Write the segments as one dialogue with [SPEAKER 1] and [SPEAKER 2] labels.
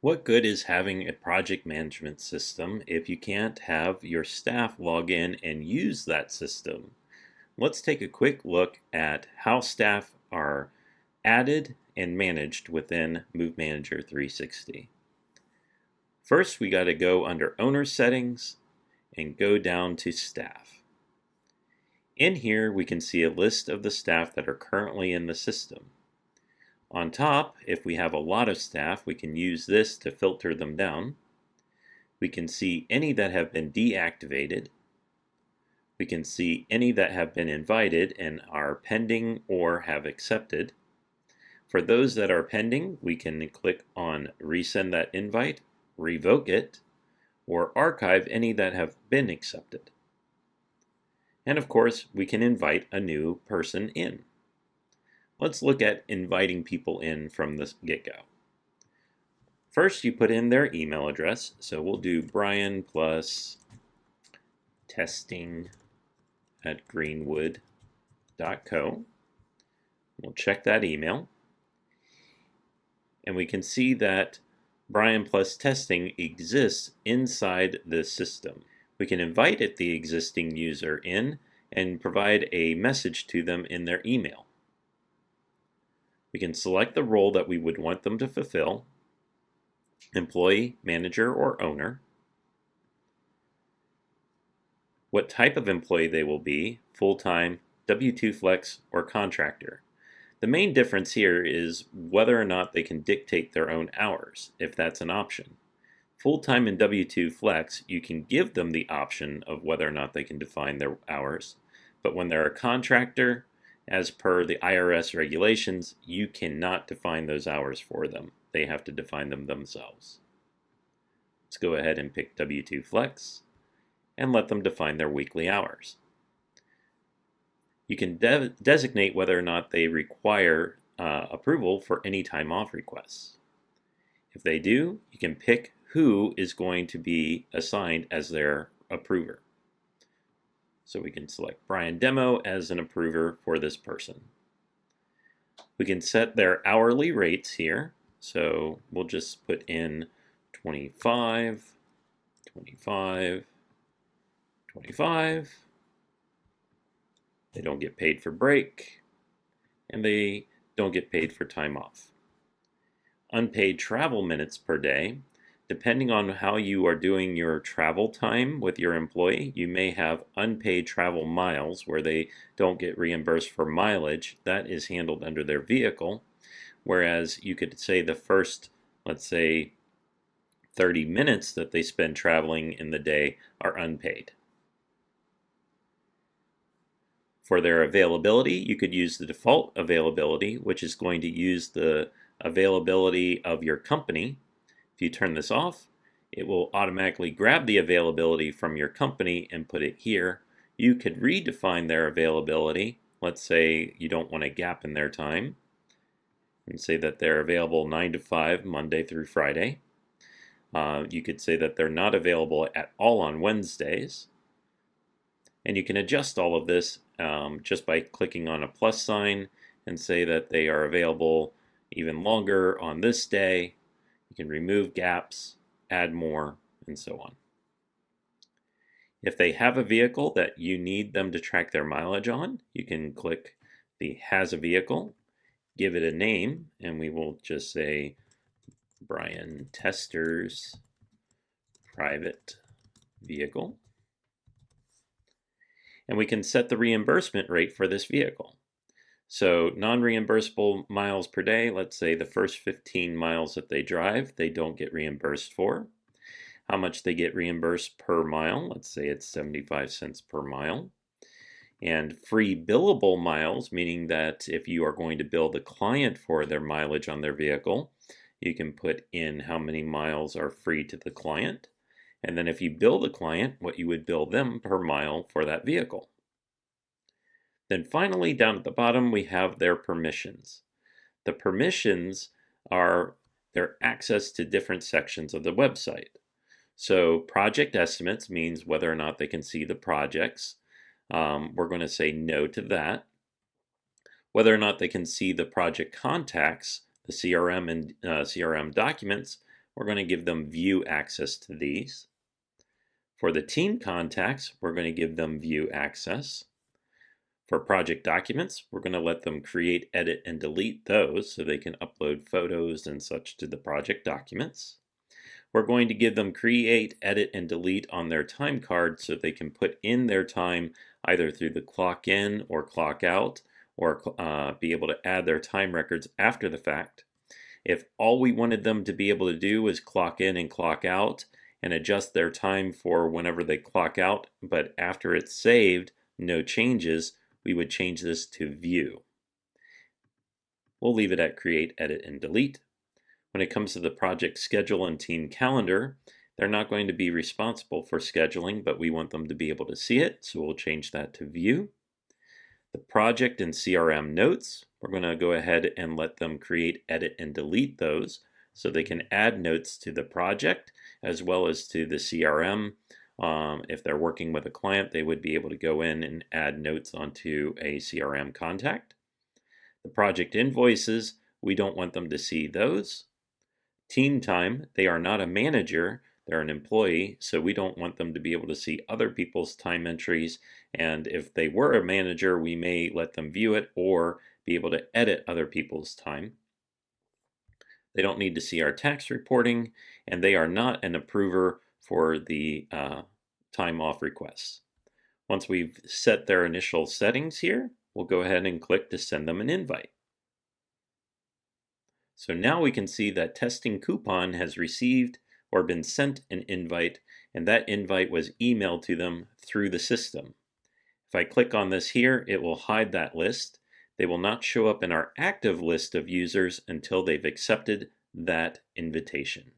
[SPEAKER 1] What good is having a project management system if you can't have your staff log in and use that system? Let's take a quick look at how staff are added and managed within Move Manager 360. First, we got to go under Owner Settings and go down to Staff. In here, we can see a list of the staff that are currently in the system. On top, if we have a lot of staff, we can use this to filter them down. We can see any that have been deactivated. We can see any that have been invited and are pending or have accepted. For those that are pending, we can click on resend that invite, revoke it, or archive any that have been accepted. And of course, we can invite a new person in. Let's look at inviting people in from the get-go. First, you put in their email address. So we'll do Brian plus testing@greenwood.co. We'll check that email. And we can see that Brian plus testing exists inside the system. We can invite the existing user in and provide a message to them in their email. We can select the role that we would want them to fulfill: employee, manager, or owner. What type of employee they will be: full-time, W-2 flex, or contractor. The main difference here is whether or not they can dictate their own hours, if that's an option. Full-time and W-2 flex, you can give them the option of whether or not they can define their hours, but when they're a contractor, as per the IRS regulations, you cannot define those hours for them. They have to define them themselves. Let's go ahead and pick W-2 flex and let them define their weekly hours. You can designate whether or not they require approval for any time off requests. If they do, you can pick who is going to be assigned as their approver. So we can select Brian Demo as an approver for this person. We can set their hourly rates here. So we'll just put in 25, 25, 25. They don't get paid for break, and they don't get paid for time off. Unpaid travel minutes per day. Depending on how you are doing your travel time with your employee, you may have unpaid travel miles where they don't get reimbursed for mileage. That is handled under their vehicle. Whereas you could say the first, let's say, 30 minutes that they spend traveling in the day are unpaid. For their availability, you could use the default availability, which is going to use the availability of your company. If you turn this off, it will automatically grab the availability from your company and put it here. You could redefine their availability. Let's say you don't want a gap in their time, and say that they're available 9 to 5, Monday through Friday. You could say that they're not available at all on Wednesdays. And you can adjust all of this just by clicking on a plus sign and say that they are available even longer on this day. You can remove gaps, add more, and so on. If they have a vehicle that you need them to track their mileage on, you can click the Has a Vehicle, give it a name, and we will just say Brian Tester's private vehicle. And we can set the reimbursement rate for this vehicle. So non-reimbursable miles per day, let's say the first 15 miles that they drive, they don't get reimbursed for. How much they get reimbursed per mile, let's say it's 75 cents per mile. And free billable miles, meaning that if you are going to bill the client for their mileage on their vehicle, you can put in how many miles are free to the client. And then if you bill the client, what you would bill them per mile for that vehicle. Then finally, down at the bottom, we have their permissions. The permissions are their access to different sections of the website. So project estimates means whether or not they can see the projects. We're going to say no to that. Whether or not they can see the project contacts, the CRM and CRM documents, we're going to give them view access to these. For the team contacts, we're going to give them view access. For project documents, we're going to let them create, edit, and delete those so they can upload photos and such to the project documents. We're going to give them create, edit, and delete on their time card so they can put in their time either through the clock in or clock out, or be able to add their time records after the fact. If all we wanted them to be able to do was clock in and clock out and adjust their time for whenever they clock out, but after it's saved, no changes, we would change this to view. We'll leave it at create, edit, and delete. When it comes to the project schedule and team calendar, they're not going to be responsible for scheduling, but we want them to be able to see it, so we'll change that to view. The project and CRM notes, we're going to go ahead and let them create, edit, and delete those so they can add notes to the project as well as to the CRM. If they're working with a client, they would be able to go in and add notes onto a CRM contact. The project invoices, we don't want them to see those. Team time, they are not a manager, they're an employee, so we don't want them to be able to see other people's time entries. And if they were a manager, we may let them view it or be able to edit other people's time. They don't need to see our tax reporting, and they are not an approver for the time off requests. Once we've set their initial settings here, we'll go ahead and click to send them an invite. So now we can see that Testing Coupon has received or been sent an invite, and that invite was emailed to them through the system. If I click on this here, it will hide that list. They will not show up in our active list of users until they've accepted that invitation.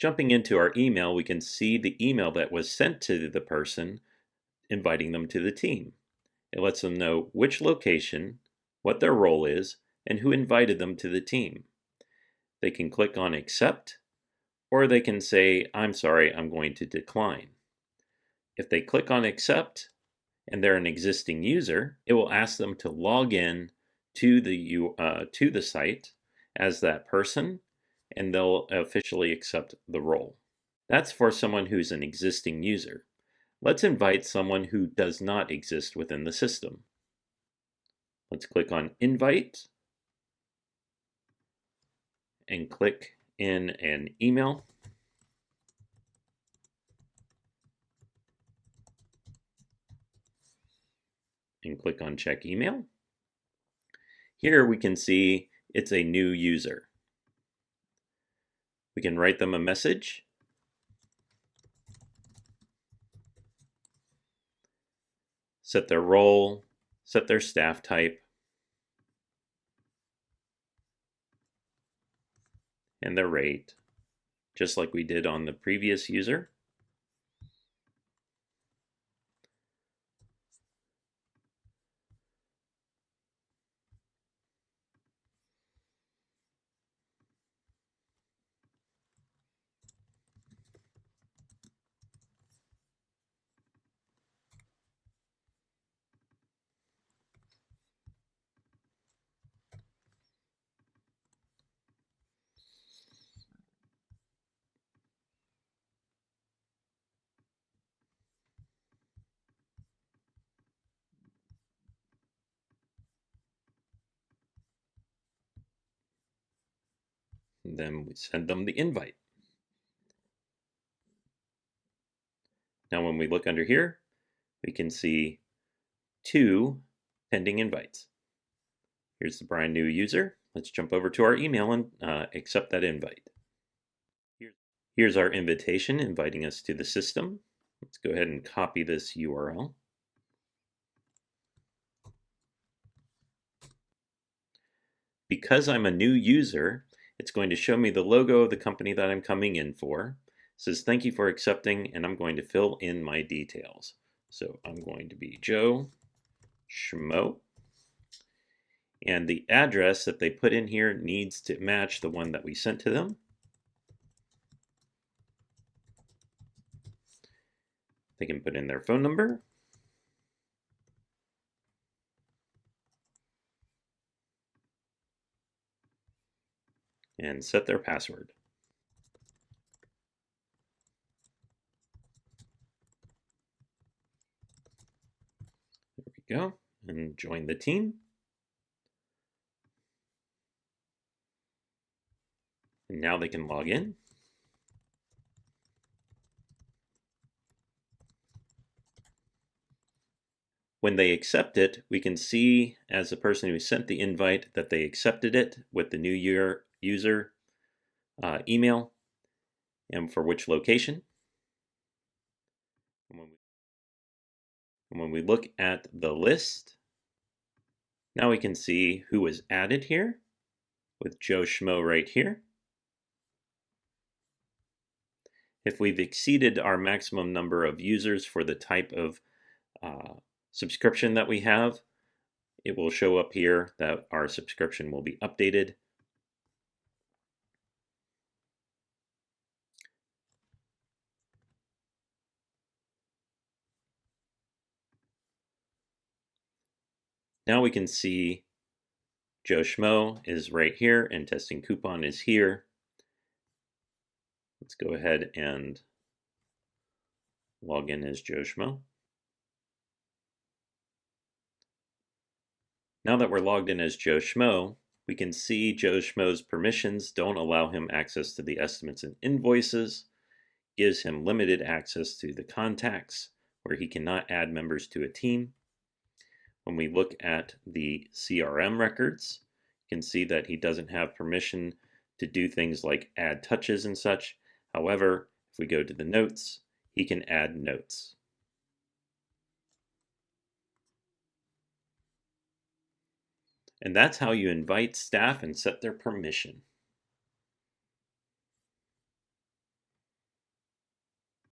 [SPEAKER 1] Jumping into our email, we can see the email that was sent to the person inviting them to the team. It lets them know which location, what their role is, and who invited them to the team. They can click on accept, or they can say, I'm sorry, I'm going to decline. If they click on accept and they're an existing user, it will ask them to log in to the site as that person, and they'll officially accept the role. That's for someone who's an existing user. Let's invite someone who does not exist within the system. Let's click on invite and click in an email. And click on check email. Here we can see it's a new user. We can write them a message. Set their role, set their staff type, and their rate, just like we did on the previous user. And then we send them the invite. Now when we look under here, we can see 2 pending invites. Here's the brand new user. Let's jump over to our email and accept that invite. Here's our invitation inviting us to the system. Let's go ahead and copy this URL. Because I'm a new user, it's going to show me the logo of the company that I'm coming in for. It says thank you for accepting, and I'm going to fill in my details. So I'm going to be Joe Schmo. And the address that they put in here needs to match the one that we sent to them. They can put in their phone number. And set their password. go, and join the team. And now they can log in. When they accept it, we can see as the person who sent the invite that they accepted it with the new user email and for which location. And when we look at the list, now we can see who was added here with Joe Schmo right here. If we've exceeded our maximum number of users for the type of subscription that we have, it will show up here that our subscription will be updated. Now we can see Joe Schmo is right here and testing coupon is here. Let's go ahead and log in as Joe Schmo. Now that we're logged in as Joe Schmo, we can see Joe Schmo's permissions don't allow him access to the estimates and invoices, gives him limited access to the contacts where he cannot add members to a team. When we look at the CRM records, you can see that he doesn't have permission to do things like add touches and such. However, if we go to the notes, he can add notes. And that's how you invite staff and set their permission.